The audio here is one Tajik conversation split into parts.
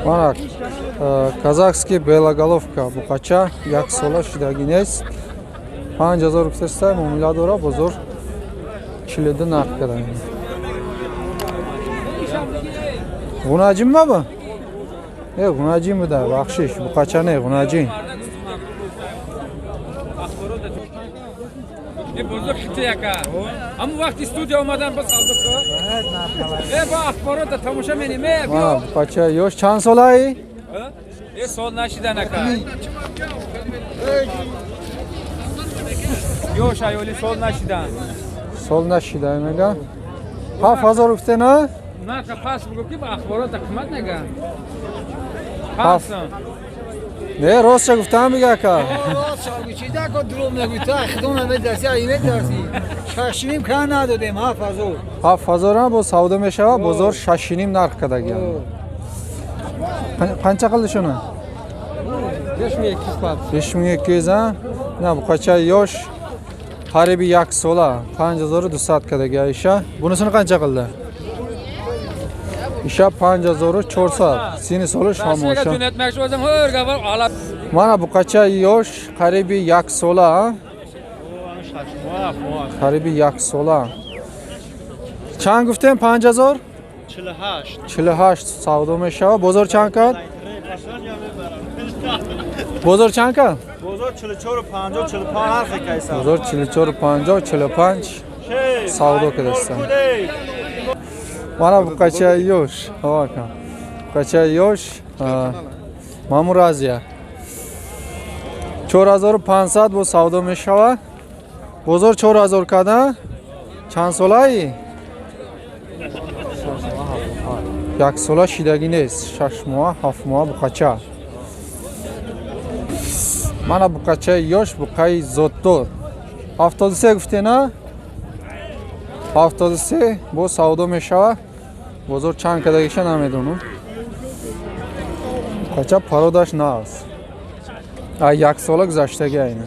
Mana казахский белоголовка буқача як сола шидагӣ нест. 5000 рупия муомила дора, бозор 42 нарх кардан. Гунаҷин маба? Гунаҷин буда, бахшиш, буқача не, гунаҷин. بزرگ خیلی که اما وقتی استودیو آمدن با سالدو با اخبارات تماشا می‌کنیم بچه یوش چند ساله‌ای؟ یه سال نشده نکه یوش ایولی سال نشدن سال نشده میگه 7000 روپیه نه؟ نه که پس بگو که با اخبارات قیمت نگه نه راست چه گفتم میگه که راست چی ده که دروغ نگوی تو خدمت می‌درسی ایمه درسی ششینیم کار ندادیم 7000 7000 با سودا میشه بازار 6.5 نرخ کرده گیان قancha qildi shuni 5200 نه buqacha yosh qaribi 1 sola 5200 kadaga isha bunisini qancha qildi isha 5400 seni solish xomosha jo'natmoqchi bo'lsam hurgavar olib mana buqacha yosh qaribi 1 sola qaribi 1 sola chand guftem 5000 48 savdo میشه بازار چند کرد؟ بازار چند کرد؟ بازار 44 و 50 45 هر خیلی بازار 44 و 50 45 savdo کردستم mana buqacha yosh havo kam buqacha yosh ma'mur aziya 4500 bu savdo میشه بازار 4000 کرده چند ساله‌ای؟ یک ساله شیدگی نیست 6 ماه 7 ماه بقچه من بقچه یاش بقای زودتر 73 گفته نه 73 با سودا میشه بازار چند کدگیشه نمیدونم بقچه پرودش نه است یک ساله گذشتگی اینه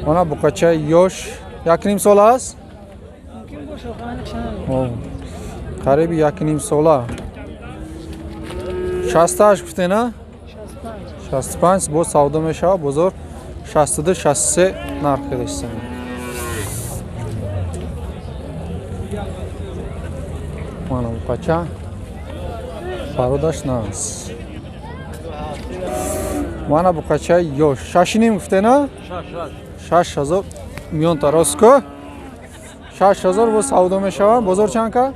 من بقچه یاش 1.5 ساله است قریبی 1.5 ساله 68 گفته نه 65 با سودا میشه بازار 62 63 نرخ کردستم مانا بقچه پرودش ناست مانا بقچه یوش 6.5 گفته نه 6000 میون تا راست که 6000 با سودا میشه بازار چند که؟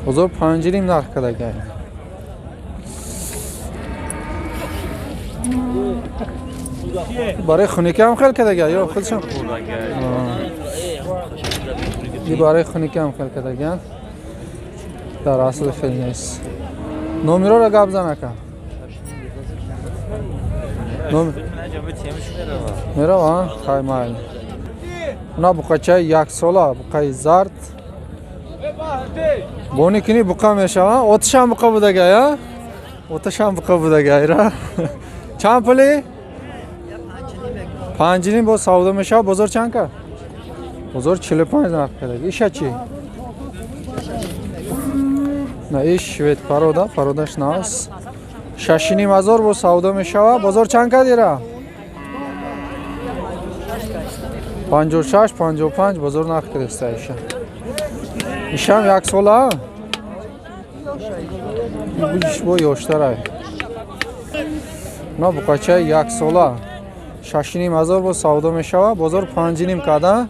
بازار 5.5 نرخ کرده برای خونیکه هم خیلی کرده یا خودشم برای خونیکه هم خیلی کرده در اصل خیلی نیست نومیرو را گاب زنه که میره ها خیلی مایل اونا بقچه 1 ساله بقای زرد بونی کنی بقا میشه آتش هم بقا بوده گه آتش هم بقا بوده گه را چند پلی؟ 5.5 با سودا میشه بازار چند که؟ بازار 45 نرخ کرده ایشه چی؟ نه ایش شوید پرودش ناست 6.5 با سودا میشه بازار چند که دیره؟ 56 55 بازار نرخ کرده ایشه ایشه هم 1 ساله بودش با یاشتره نه بقچه 1 ساله 6.5 با سودا میشه بازار 5.5 کرده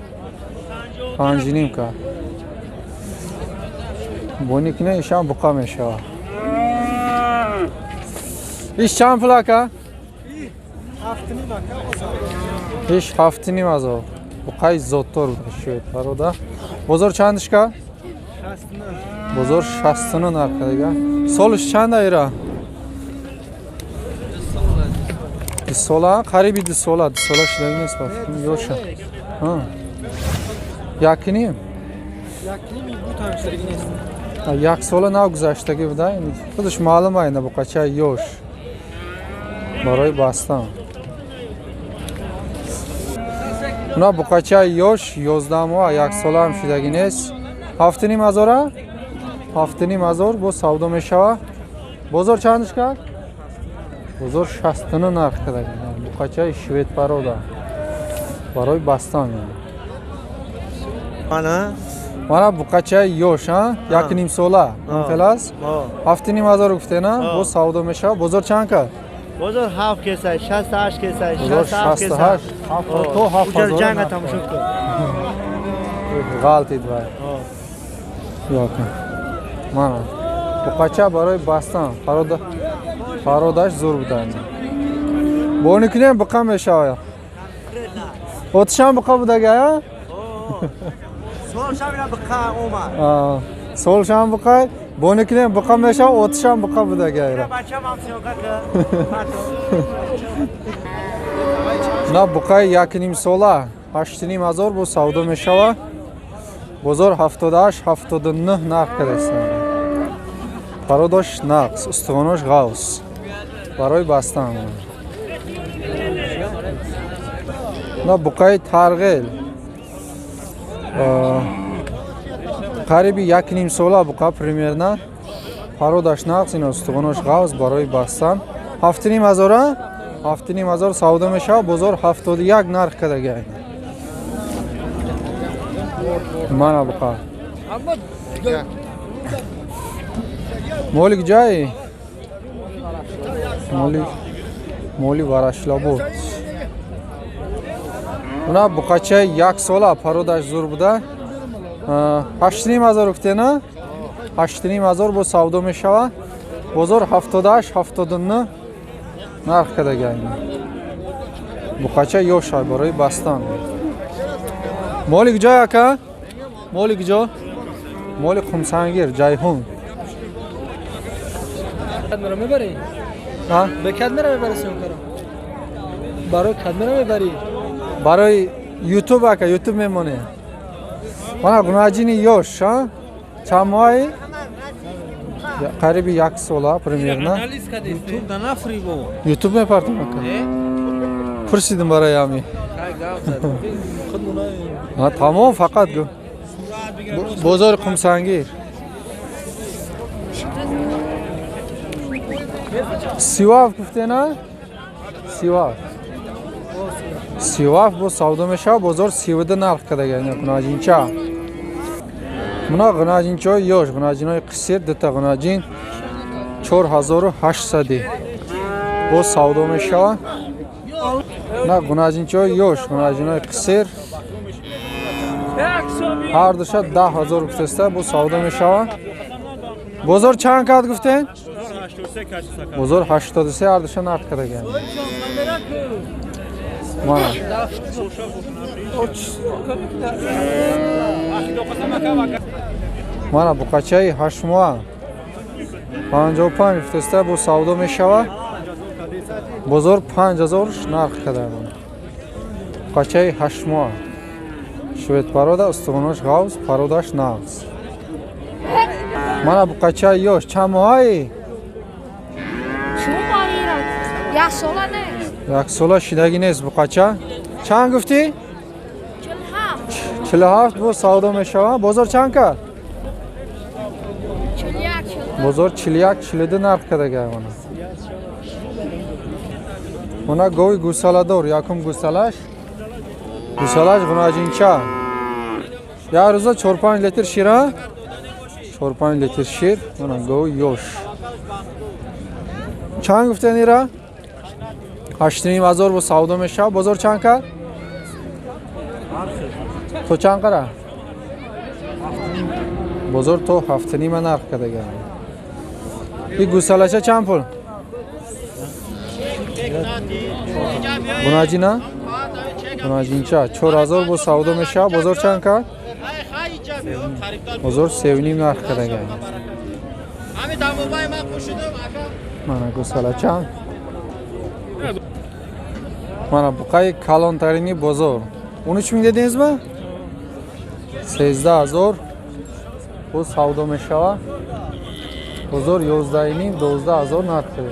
5.5 کرد بونی کنه ایشه هم بقا میشه ایش چند پلاکه؟ 7.5 ایش 7.5 بقای زودتر شوید پروده بازار چندش که؟ 69 بازار 69 نرخ دیگه سالش چند ایره؟ 2 ساله قریبی 2 ساله شده نیست بافت یوشه یکنیم یک ساله نه گذشتگی بوده خودش معلوم اینه بقچه یوش برای بستن اونا بقچه یوش 11 ماه 1 ساله هم شدگی نیست 7.5 7,5 бо савдо мешава. Бозор чандш кард? Бозор 60 нарх кард. Буқачаи швед парода. Барои бастан. Mana? Mana buqachai yosh, ha? 1,5 sola. Xelas? 7,5 guftena. Bu savdo meshava. Bozor chand karд? Bozor 7 kesay, 68 kesay, Bozor 68. To 7,000. Janga tamosha kar. G'alt edi vay. Yo'q. Mana buqacha baroy bastan. Farodash zo'r budani. Bo'nikini ham buqa meshava. O'tisham buqa budaga, ha? Sol shamira bqa Omar. Sol sham buqa, bo'nikini ham buqa meshava, o'tisham buqa budaga. Bacham ham siyoqa kar. Na buqay 1,5 sola. 8,500 bu savdo meshava. Bozor 78-79 narx kardesan. Parodosh naqs, ustixonosh g'avs. Baroy bastan. Na buqay targ'il. Qaribi 1,5 sola buqa примерно. Parodosh naqs, ino ustixonosh g'avs baroy bastan. 7,500, 7,500 savdo meshava, bozor 71 narx kadagan. Mana buqa. Molik joy. Molik varashlobod. Buna buqacha 1 sola parodash zo'r buda. 8,500 guftena. 8,500 bu savdo meshava. Bozor 78-79 narx kadagan. Buqacha yosh baroy bastan. Molik joy aka. Molik joy. Molik Xumsangir, Jayhun. Kadmera mebari? Ha? Be kadmera mebari sen karo. Baroy kadmera mebari? Baroy YouTube aka, YouTube memoni. Mana gunajini yosh, ha? Chamoy. Qaribi 1 sola примерно. YouTube da nafri bo. YouTube me partim aka. Pursidim barayami. Ha tamam faqat go. Bozor Xumsangir. Sivav guftena? Sivav. Sivav bu savdo meshava, bozor Sivida narx kadagan, gunajincha. Buna gunajincha yosh, gunajinoy qisir, deta gunajin 4800. Bu savdo meshava. Na gunajincha yosh, gunajinoy qisir. Har dusha 10,000 guftesta bu savdo meshava. Bozor chand karд guften? Bozor 83 har dusha narx kadagan. Mana. Mana buqachai 8 55 guftesta bu savdo meshava. Bozor 5,000 narx kadagan. Buqachai 8 Shved paroda, ustixonosh g'avs, parodash naqs. Mana buqacha yosh, chamoy. Shuma irat. Ya sola ne? 1 sola shidagi nes buqacha. Chand gufti? 47. 47 bu savdo meshava. Bozor chand ka? 41. Bozor 41 narx kadagan mana. Mana go'y gusalador, yakum gusalash. Gusalash gunajincha. Yarıza 4-5 litr shira. 4-5 litr shir. Mana go'y yosh. Chand guftenira? 8,500 bu savdo meshava. Bozor chand ka? To chand qara? Bozor to 7,5 narx kadagan. Bir gusalasha chand pul? Gunajina? Gunajincha 4,000 bu savdo meshava. Bozor chand ka? Bozor 7,5 narx kadagan. Mana gusalacha. Mana buqay kalontarini bozor. 13,000 dedingizmi? 13,000 bu savdo meshava. Bozor 11,5 12,000 narx kadagan.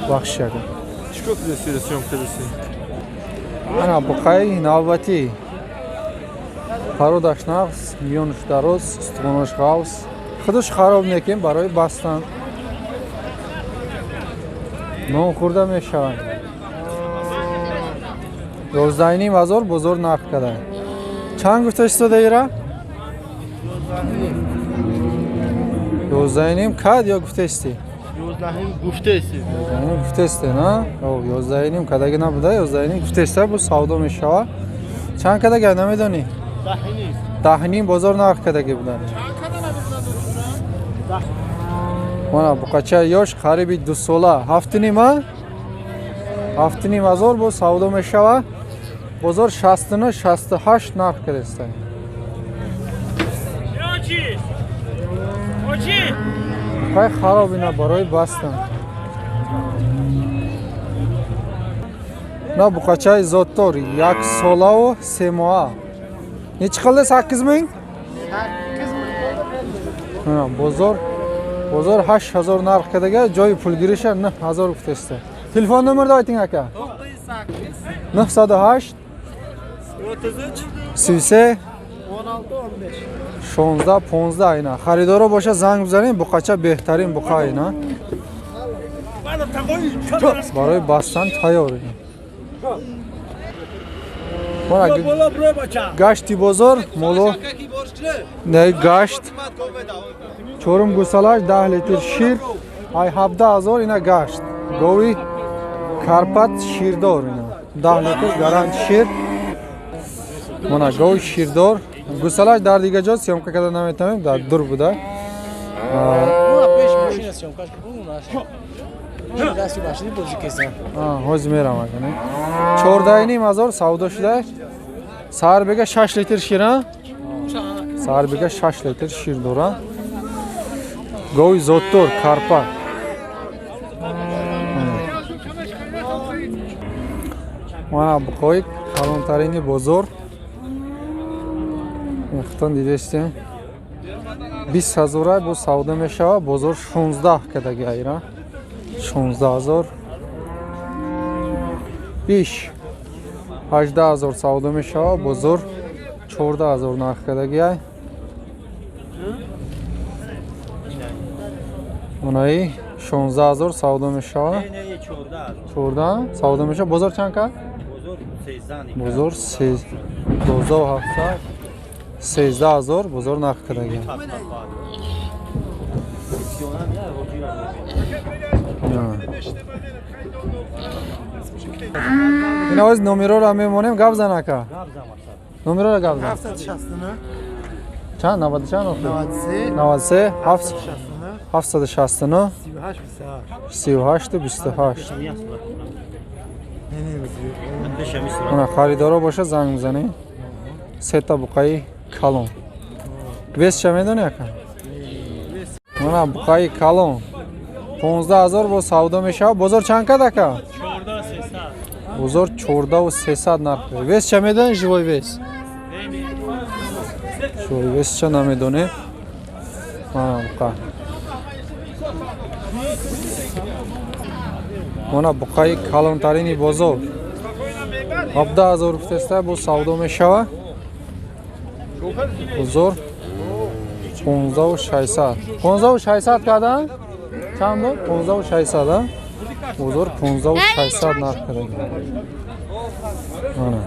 Baxşaga. Сколько здесь съемка здесь? Ana buqay navbati. Parodash naqs, miyonish daroz, ustvonosh g'avs. Xidish xarob nekin baroy bastan. Non xurda meshavan. 12000 bozor narx kadar. Chand guftashto deyra? 12 kad yo guftashti? 11 guftesi. Yani guftashti, na? O 12 kadagina buda, 12 guftashta bu savdo meshava. Chand kadaga namedoni? Tahnin bozor narx kadagi buda. Mana bu qacha yosh qaribi 2 sola. Haftinima? 7000 bu savdo meshava. Bozor 60 68 narx kadasta. Qay xarobina baroy bastan. Na bu qachay zottor 1 sola u 3 moa. Nech qildi 8000? 8000. Ha, bozor 8000 narx kadaga joy pul girisha 9000 guftasta. Telefon nomerni ayting aka. 908 33 33 16 15. 16 15 ayna. Xaridoro bosha zang bizaring, bu qacha behtarin buqa ayna. Baroy bastan tayyor. Mana gashti bozor molo ne gasht çorum gusalaj 10 litr shir ay 17000 ina gasht govi karpat shirdor ina 10 litr garant shir mana govi shirdor gusalaj dar diga jo syomka kada nametamem da dur buda Hoz meram akane. 14000 savdo shida. Sar bega 6 litr shira. Sar bega 6 litr shir dora. Goy zottor karpa. Mana bu qo'y kalontarini bozor. Muhtan didestem. 20000 bu savdo meshava bozor 16 kadaga ayra. 16000 5 18000 savdo meshava bozor 14000 narx kadagi ay. Bunay 16000 savdo meshava. 14 savdo meshava bozor chanka? Bozor 12700 13000 bozor narx kadagi. Ina o'z nomerora memonim gap zanaka. Nomerora gap zan. 760'ını. Çan navadi çan oxu. 93 90 760 38 38 28 Mana xaridoro bosha zang mizane. Seta buqay kalon. Ves chamedoni aka. Mana buqay kalon. 15000 bu savdo mesha. Bozor chanka daka? Bozor 14300 narx. Ves chamedon живой вес. Живой вес cha namedone. Mana buqa. Mana buqay kalon tarini bozor. 17000 guftasta bu savdo meshava. Bozor 15600. 15600 kada? Chand bu? 15600 da. Bozor 15600 narx kadagi. Mana.